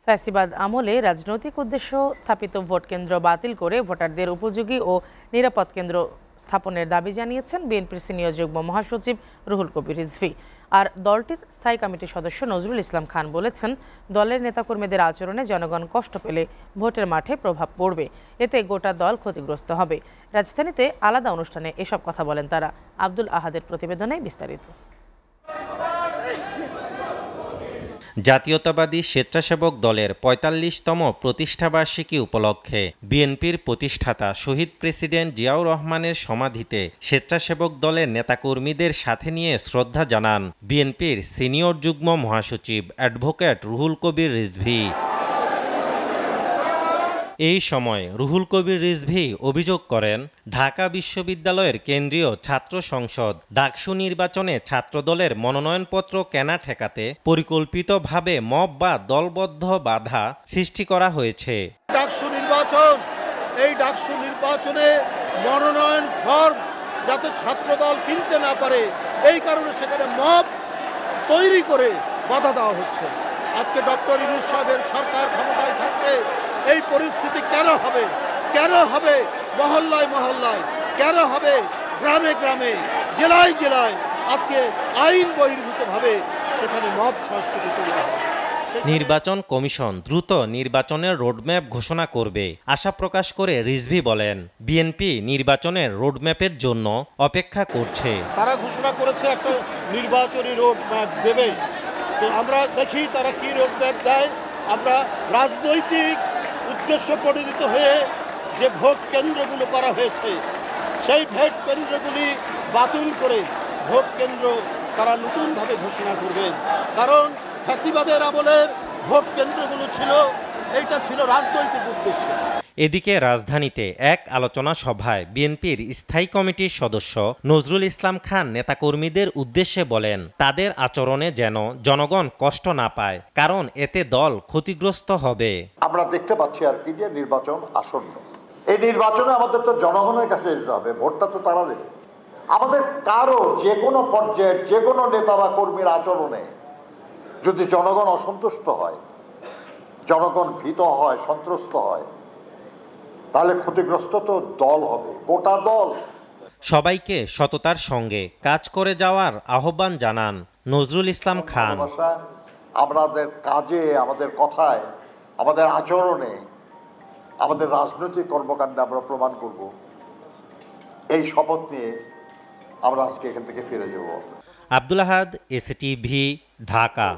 ফ্যাসিবাদ আমলে রাজনৈতিক উদ্দেশ্য স্থাপিত ভোট কেন্দ্র বাতিল করে ভোটারদের উপযোগী ও নিরাপদ কেন্দ্র স্থাপনের দাবি জানিয়েছেন বিএনপির সিনিয়র যুগ্ম মহাসচিব রুহুল কবির রিজভী। আর দলটির স্থায়ী কমিটির সদস্য নজরুল ইসলাম খান বলেছেন, দলের নেতাকর্মীদের আচরণে জনগণ কষ্ট পেলে ভোটের মাঠে প্রভাব পড়বে, এতে গোটা দল ক্ষতিগ্রস্ত হবে। রাজধানীতে আলাদা অনুষ্ঠানে এসব কথা বলেন তারা। আব্দুল আহাদের প্রতিবেদনে বিস্তারিত। জাতীয়তাবাদী স্বেচ্ছাসেবক দলের ৪৫তম প্রতিষ্ঠাবার্ষিকী উপলক্ষে বিএনপির প্রতিষ্ঠাতা শহীদ প্রেসিডেন্ট জিয়াউর রহমানের সমাধিতে স্বেচ্ছাসেবক দলের নেতাকর্মীদের সাথে নিয়ে শ্রদ্ধা জানান বিএনপির সিনিয়র যুগ্ম মহাসচিব অ্যাডভোকেট রুহুল কবির রিজভী। এই সময় রুহুল কবির রিজভী অভিযোগ করেন, ঢাকা বিশ্ববিদ্যালয়ের কেন্দ্রীয় ছাত্র সংসদ ডাকসু নির্বাচনে ছাত্রদলের মনোনয়নপত্র কেনা ঠেকাতে পরিকল্পিতভাবে মব বা দলবদ্ধ বাধা সৃষ্টি করা হয়েছে। এই ডাকসু নির্বাচনে মনোনয়ন ফর্ম যাতে ছাত্রদল কিনতে না পারে, এই কারণে সেখানে মব তৈরি করে বাধা দেওয়া হচ্ছে। আজকে ডক্টর ইউনূস সাহেবের সরকার ক্ষমতায় থাকতে এই পরিস্থিতি কেন হবে? কেন হবে মহল্লায় মহল্লায়? কেন হবে গ্রামে গ্রামে, জেলায় জেলায়? আজকে আইন বহির্ভূতভাবে সেখানে মব সংস্কৃতি তৈরি হবে। নির্বাচন কমিশন দ্রুত নির্বাচনের রোডম্যাপ ঘোষণা করবে আশা প্রকাশ করে রিজভী বলেন, বিএনপি নির্বাচনের রোডম্যাপের জন্য অপেক্ষা করছে। তারা ঘোষণা করেছে একটা নির্বাচনী রোডম্যাপ দেবে, তো আমরা দেখি তারা কি রোডম্যাপ দেয়। আমরা রাজনৈতিক উদ্দেশ্য প্রণোদিত হয়ে যে ভোট কেন্দ্রগুলো করা হয়েছে, সেই ভোট কেন্দ্রগুলি বাতিল করে ভোট কেন্দ্র তারা নতুনভাবে ঘোষণা করবেন। কারণ ফ্যাসিবাদের আমলের ভোট কেন্দ্রগুলো ছিল, এইটা ছিল রাজনৈতিক উদ্দেশ্য। এদিকে রাজধানীতে এক আলোচনা সভায় বিএনপির স্থায়ী কমিটির সদস্য নজরুল ইসলাম খান নেতাকর্মীদের উদ্দেশ্যে বলেন, তাদের আচরণে যেন জনগণ কষ্ট না পায়, কারণ এতে দল ক্ষতিগ্রস্ত হবে। আমরা দেখতে পাচ্ছি আর কি যে নির্বাচন আসন্ন। এই নির্বাচনে আমাদের তো জনগণের কাছে যেতে হবে, ভোটটা তো তারা দেবে। আমাদের কারো যে কোনো পর্যায়ের যে কোনো নেতা বা কর্মীর আচরণে যদি জনগণ অসন্তুষ্ট হয়, জনগণ ভীত হয়, সন্ত্রস্ত হয়, তাহলে ক্ষতিগ্রস্ত তো দল হবে, গোটা দল। সবাইকে সততার সঙ্গে কাজ করে যাওয়ার আহ্বান জানান নজরুল ইসলাম খান। আমাদের কাজে, আমাদের কথায়, আমাদের আচরণে, আমাদের রাজনৈতিক কর্মকাণ্ডে আমরা প্রমাণ করব, এই শপথ নিয়ে আমরা আজকে এখান থেকে ফিরে যাব। আব্দুল আহাদ, এসটিভি, ঢাকা।